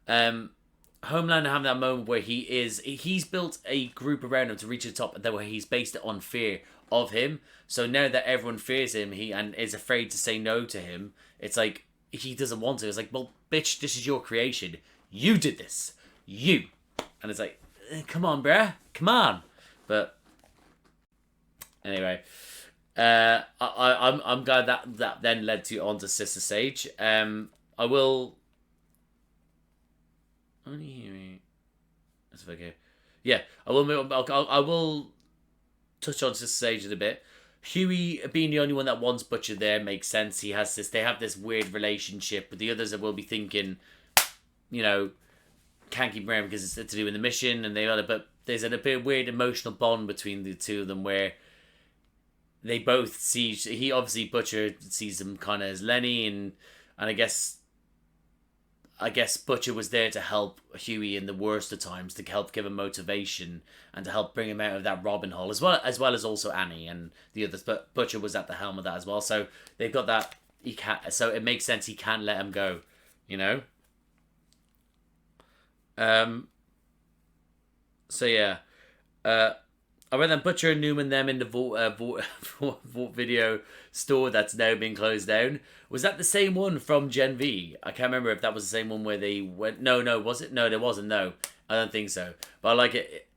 Homelander having that moment where he's built a group around him to reach the top, and then where he's based it on fear of him. So now that everyone fears him, and is afraid to say no to him, it's like he doesn't want to. It's like, well, bitch, this is your creation. You did this. You. And it's like, come on, bruh. Come on. But anyway, I'm glad that then led to onto Sister Sage. I will. Only hear me. That's okay. Yeah, I will touch on Sister Sage in a bit. Huey being the only one that wants Butcher there makes sense. They have this weird relationship, but the others that will be thinking, can't keep around because it's to do with the mission, and but there's a bit weird emotional bond between the two of them where they both see. Butcher sees him kind of as Lenny, and I guess Butcher was there to help Huey in the worst of times, to help give him motivation and to help bring him out of that Robin hole, as well as also Annie and the others. But Butcher was at the helm of that as well, so they've got that. So it makes sense he can't let him go, So yeah, I read that Butcher and Newman them in the Vault video store that's now been closed down. Was that the same one from Gen V? I can't remember if that was the same one where they went. No, was it? No, there wasn't. No, I don't think so. But I like it.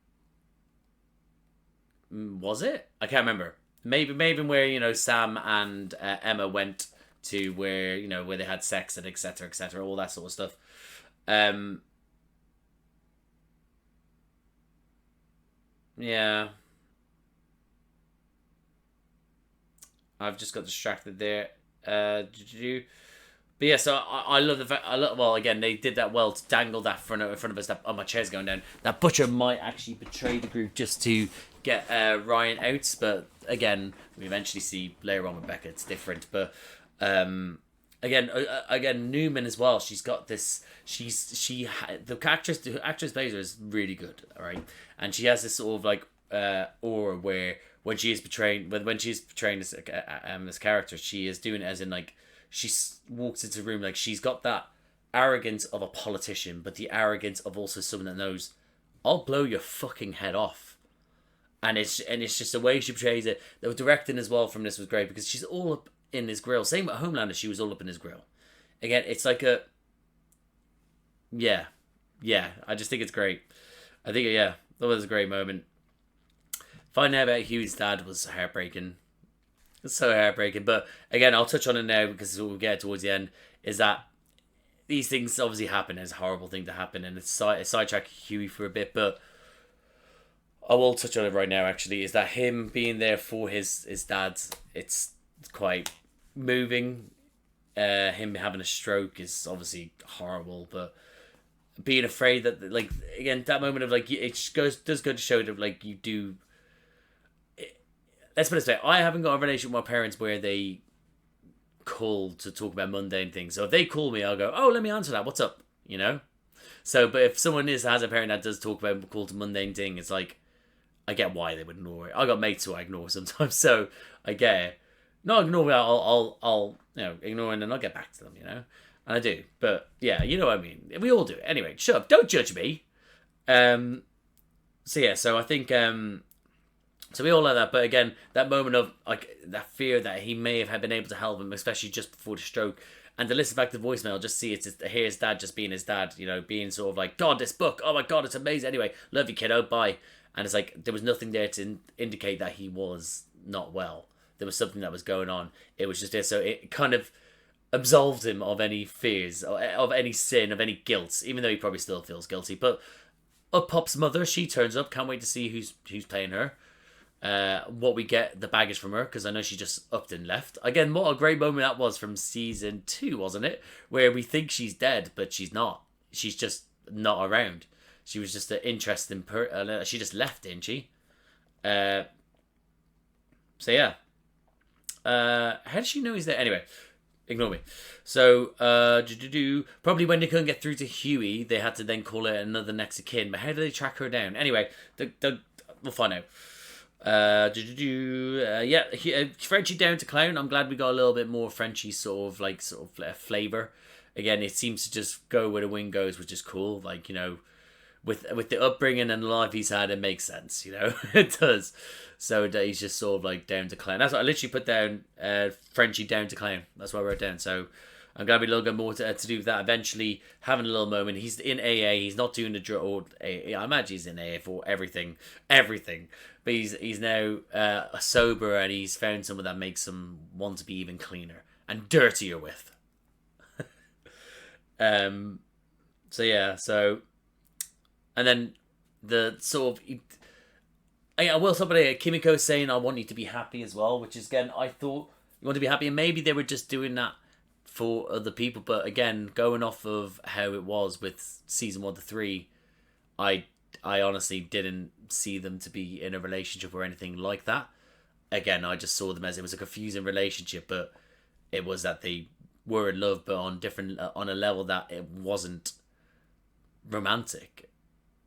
Was it? I can't remember. Maybe where Sam and Emma went to where where they had sex and etc., all that sort of stuff. Yeah. I've just got distracted there. But yeah, so I love the fact. Well, again, they did that well to dangle that in front of us. That my chair's going down. That Butcher might actually betray the group just to get Ryan out. But again, we eventually see later on with Becca, it's different. But again, Newman as well. She's got this. The actress Blazer is really good. All right, and she has this sort of like aura where. When she's portraying this character, she is doing it as in like she walks into the room like she's got that arrogance of a politician, but the arrogance of also someone that knows I'll blow your fucking head off, and it's just the way she portrays it. The directing as well from this was great because she's all up in his grill. Same with Homelander, she was all up in his grill. Again, it's like a yeah. I just think it's great. I think that was a great moment. Finding out about Huey's dad was heartbreaking. It's so heartbreaking. But again, I'll touch on it now because we'll get towards the end. Is that these things obviously happen. It's a horrible thing to happen, and it's sidetrack Huey for a bit. But I will touch on it right now. Actually, is that him being there for his dad? It's quite moving. Him having a stroke is obviously horrible, but being afraid that like again that moment of like it does go to show that like you do. Let's put it this way, I haven't got a relationship with my parents where they call to talk about mundane things. So if they call me, I'll go, oh, let me answer that. What's up? So, but if someone has a parent that does talk about call to mundane thing, it's like, I get why they would ignore it. I got mates who I ignore sometimes, so I get it. Not ignore it, I'll ignore it and then I'll get back to them, And I do. But yeah, you know what I mean. We all do it. Anyway, shut up. Don't judge me. So I think... So we all have that, but again, that moment of like that fear that he may have been able to help him, especially just before the stroke, and to listen back to the voicemail, just hear his dad just being his dad, being sort of like, God, this book, oh my God, it's amazing. Anyway, love you, kiddo, bye. And it's like there was nothing there to indicate that he was not well. There was something that was going on. It was just there, so it kind of absolved him of any fears, of any sin, of any guilt, even though he probably still feels guilty. But Pop's mother, she turns up. Can't wait to see who's playing her. What we get the baggage from her, because I know she just upped and left. Again, what a great moment that was from season 2, wasn't it? Where we think she's dead, but she's not. She's just not around. She was just an interesting she just left, didn't she? So yeah. How does she know he's there? Anyway, ignore me. So, probably when they couldn't get through to Huey, they had to then call it another next of kin. But how do they track her down? Anyway, we'll find out. Frenchie down to clown. I'm glad we got a little bit more Frenchy sort of flavor. Again, it seems to just go where the wind goes, which is cool. Like, you know, with the upbringing and the life he's had, it makes sense, you know. It does. So he's just sort of like down to clown. That's what I literally put down, Frenchie down to clown. That's what I wrote down. So I'm glad we a little bit more to do with that. Eventually having a little moment. He's in AA. He's not doing the drug. I imagine he's in AA for everything. But he's now sober, and he's found someone that makes him want to be even cleaner and dirtier with. And then the sort of, I will somebody Kimiko saying I want you to be happy as well, which is, again, I thought you want to be happy, and maybe they were just doing that for other people, but again, going off of how it was with season 1 to 3, I honestly didn't see them to be in a relationship or anything like that. Again, I just saw them as, it was a confusing relationship, but it was that they were in love, but on a level that it wasn't romantic.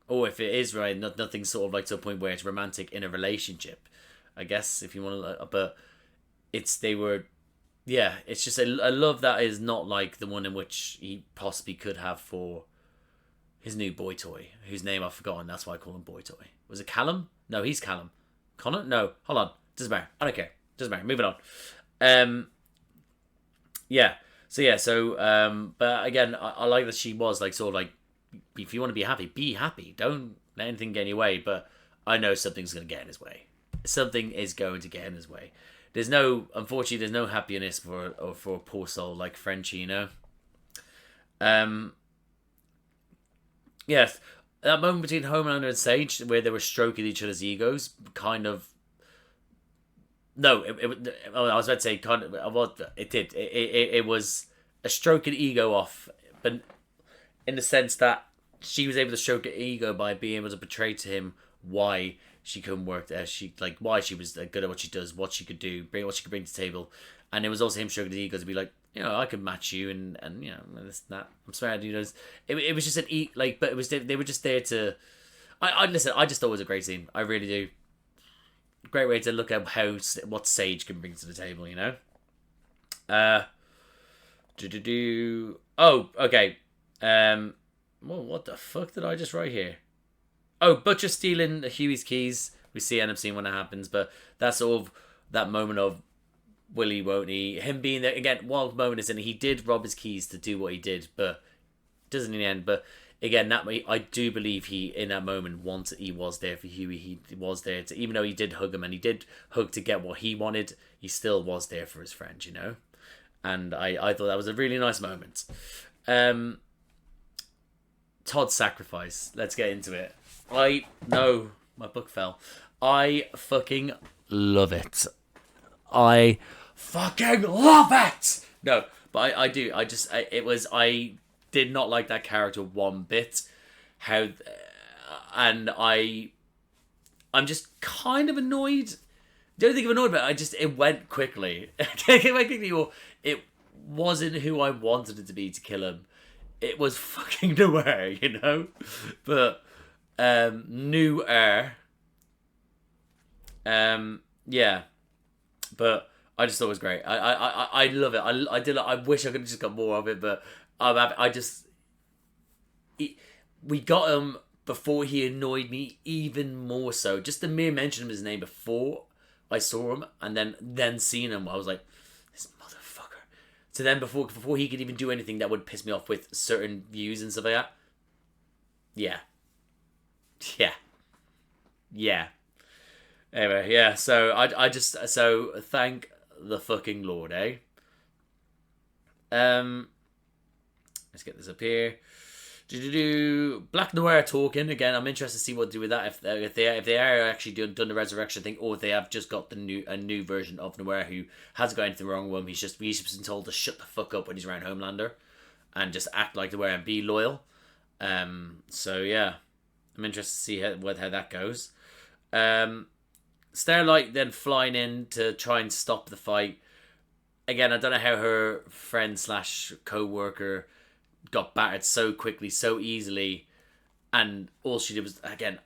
Or if it is, right, nothing sort of like to a point where it's romantic in a relationship, I guess, if you want to, but it's just a love that is not like the one in which he possibly could have for his new boy toy, whose name I've forgotten. That's why I call him Boy Toy. Was it Callum? No, he's Callum. Connor? No, hold on. Doesn't matter. I don't care. Doesn't matter. Moving on. But again, I like that she was like, sort of like, if you want to be happy. Don't let anything get in your way. But I know something's going to get in his way. Something is going to get in his way. Unfortunately, there's no happiness for a poor soul like Frenchie, you know? Yes, that moment between Homelander and Sage where they were stroking each other's egos, kind of. No, I was about to say kind of. It did. It was a stroking ego off, but in the sense that she was able to stroke her ego by being able to portray to him why she couldn't work there. Why she was good at what she does, what she could do, what she could bring to the table, and it was also him stroking his ego to be like, you know, I could match you, and you know, this and that. I'm sorry, you know, it was just but it was, they were just there to. I listen. I just thought it was a great scene. I really do. Great way to look at what Sage can bring to the table, you know. Oh, okay. Well, what the fuck did I just write here? Oh, Butcher stealing Huey's keys. We end up seeing when it happens, but that's sort of that moment of will he, won't he? Him being there again. Wild moment is in. He did rob his keys to do what he did, but doesn't in the end. But again, that way, I do believe he in that moment he was there for Huey. He was there to, even though he did hug him and he did hug to get what he wanted, he still was there for his friend, you know. And I thought that was a really nice moment. Todd's sacrifice. Let's get into it. No, my book fell. I fucking love it. I fucking love it. No, but I do. I did not like that character one bit. I'm just kind of annoyed. Don't think of annoyed, but it went quickly. It wasn't who I wanted it to be to kill him. It was fucking Noir, you know? But, Noir. Yeah. But I just thought it was great. I love it. I wish I could have just got more of it, but we got him before he annoyed me even more so. Just the mere mention of his name before I saw him, and then seeing him, I was like, this motherfucker. So then before he could even do anything that would piss me off with certain views and stuff like that. Yeah. Anyway, yeah. So so thank the fucking Lord, eh? Let's get this up here. Black Noir talking again. I'm interested to see what to do with that. If they are actually done the resurrection thing, or if they have just got a new version of Noir who hasn't got anything wrong with him. He's just been told to shut the fuck up when he's around Homelander, and just act like Noir and be loyal. So yeah, I'm interested to see how that goes. Starlight then flying in to try and stop the fight. Again, I don't know how her friend / co-worker got battered so quickly, so easily, and all she did was, again,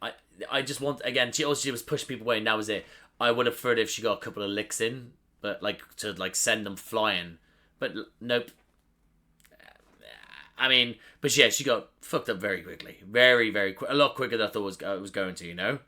I just want, again, all she did was push people away, and that was it. I would have preferred if she got a couple of licks in, but like to like send them flying, but nope. I mean, but yeah, she got fucked up very quickly, very quick, a lot quicker than I thought it was going to, you know.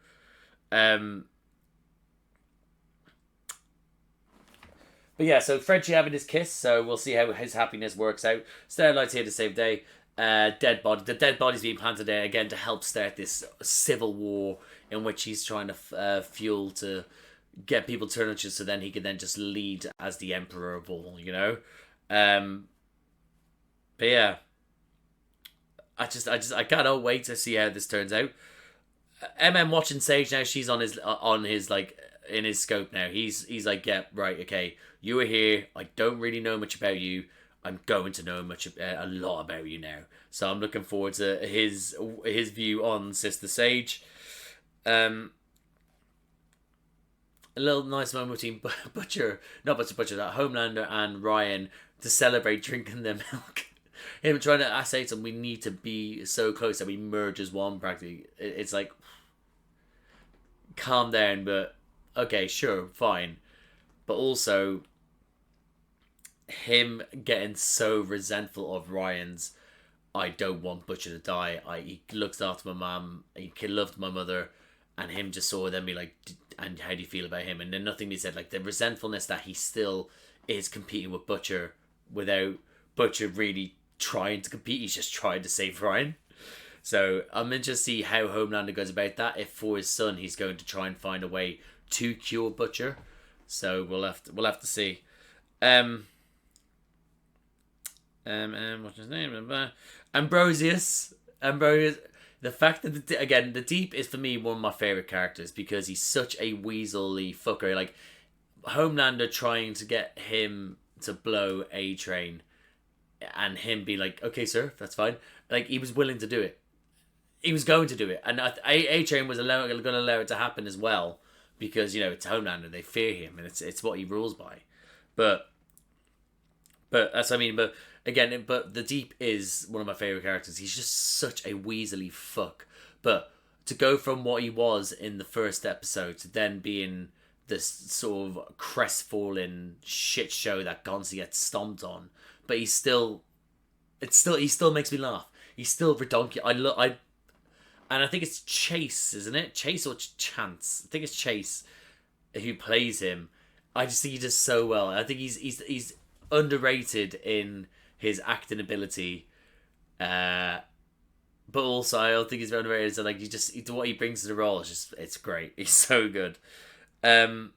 But yeah, so Frenchie having his kiss, so we'll see how his happiness works out. Starlight's here to save the day. The dead body's being planted there again to help start this civil war in which he's trying to fuel to get people turned on, so then he can then just lead as the emperor of all, you know. But yeah, I cannot wait to see how this turns out. Watching Sage now. She's on his like in his scope now. He's like, yeah, right, okay. You were here. I don't really know much about you. I'm going to know a lot about you now. So I'm looking forward to his view on Sister Sage. A little nice moment between Butcher, that Homelander and Ryan to celebrate drinking their milk. Him trying to say to him, we need to be so close that we merge as one practically. It's like, calm down, but okay, sure, fine. But also, him getting so resentful of Ryan's, I don't want Butcher to die. He looks after my mum, he loved my mother, and him just saw them be like, and how do you feel about him? And then nothing he said, like the resentfulness that he still is competing with Butcher without Butcher really trying to compete. He's just trying to save Ryan. So I'm interested to see how Homelander goes about that. If for his son he's going to try and find a way to cure Butcher. So we'll have to see. What's his name? Ambrosius. The fact that the Deep is for me one of my favorite characters because he's such a weaselly fucker. Like Homelander trying to get him to blow A-Train, and him be like, okay, sir, that's fine. Like he was willing to do it. He was going to do it, and A-Train was going to allow it to happen as well because you know it's Homelander. They fear him, and it's what he rules by. But that's what I mean. But again, the Deep is one of my favorite characters. He's just such a weaselly fuck. But to go from what he was in the first episode to then being this sort of crestfallen shit show that constantly gets stomped on, but he still makes me laugh. He's still redonkulous. And I think it's Chase, isn't it? Chase or Chance? I think it's Chase who plays him. I just think he does so well. I think he's underrated in his acting ability, but also I don't think he's very underrated. So like what he brings to the role is it's great. He's so good. Him.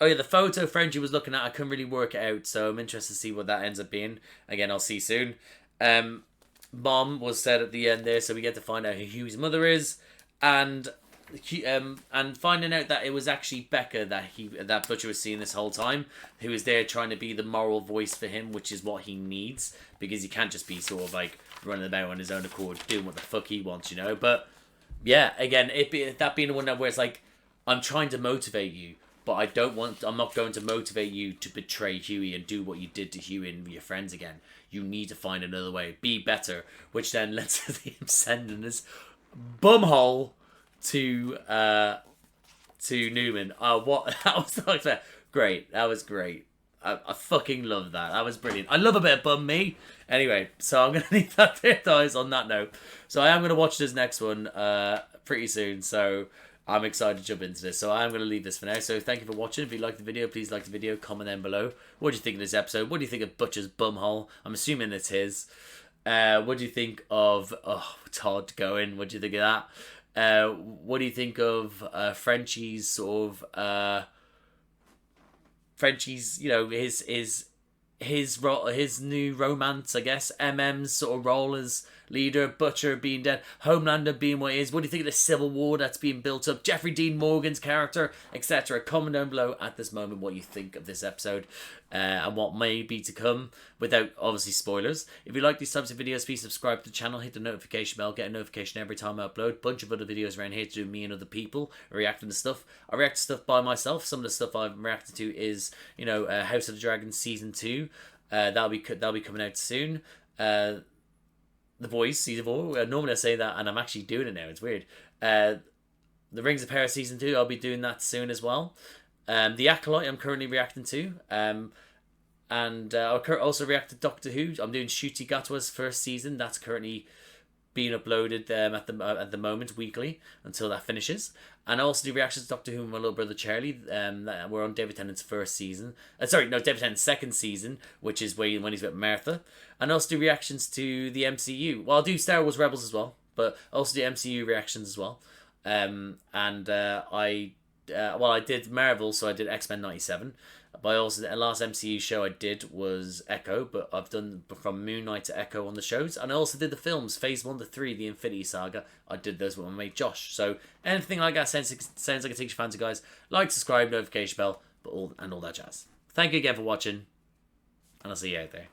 Oh yeah, the photo Frenchie was looking at, I couldn't really work it out, so I'm interested to see what that ends up being. Again, I'll see soon. Mom was said at the end there, so we get to find out who Hughie's mother is, and finding out that it was actually Becca that Butcher was seeing this whole time, who was there trying to be the moral voice for him, which is what he needs, because he can't just be sort of like running about on his own accord, doing what the fuck he wants, you know. But yeah, again, that being the one where it's like, I'm trying to motivate you, but I'm not going to motivate you to betray Hughie and do what you did to Hughie and your friends again. You need to find another way. Be better. Which then led to him sending this bumhole to Newman. What? That was like that. Great. That was great. I fucking love that. That was brilliant. I love a bit of bum me. Anyway, so I'm going to leave that there, guys, on that note. So I am going to watch this next one pretty soon. So I'm excited to jump into this. So I'm going to leave this for now. So thank you for watching. If you liked the video, please like the video. Comment down below. What do you think of this episode? What do you think of Butcher's bumhole? I'm assuming it's his. What do you think of Todd going? What do you think of that? What do you think of Frenchie's sort of Frenchie's, you know, his new romance, I guess. MM's sort of role as leader, Butcher being dead, Homelander being what he is. What do you think of the civil war that's being built up? Jeffrey Dean Morgan's character, etc. Comment down below at this moment what you think of this episode and what may be to come, without obviously spoilers. If you like these types of videos, please subscribe to the channel, hit the notification bell, get a notification every time I upload. Bunch of other videos around here to do me and other people reacting to stuff. I react to stuff by myself. Some of the stuff I've reacted to is, you know, House of the Dragon Season 2. That'll be coming out soon. The Boys season 4. Normally I say that, and I'm actually doing it now. It's weird. The Rings of Power season 2. I'll be doing that soon as well. The Acolyte I'm currently reacting to. And I'll also react to Doctor Who. I'm doing Ncuti Gatwa's first season. That's currently being uploaded at the moment weekly until that finishes. And I also do reactions to Doctor Who with my little brother Charlie. We're on David Tennant's first season. David Tennant's second season, which is when he's with Martha. And I also do reactions to the MCU. Well, I'll do Star Wars Rebels as well, but I also do MCU reactions as well. I did Marvel, so I did X-Men 97. But also, the last MCU show I did was Echo, but I've done from Moon Knight to Echo on the shows. And I also did the films, Phase 1 to 3, the Infinity Saga. I did those with my mate Josh. So anything like that sounds like a teacher fancy, guys. Like, subscribe, notification bell, all that jazz. Thank you again for watching, and I'll see you out there.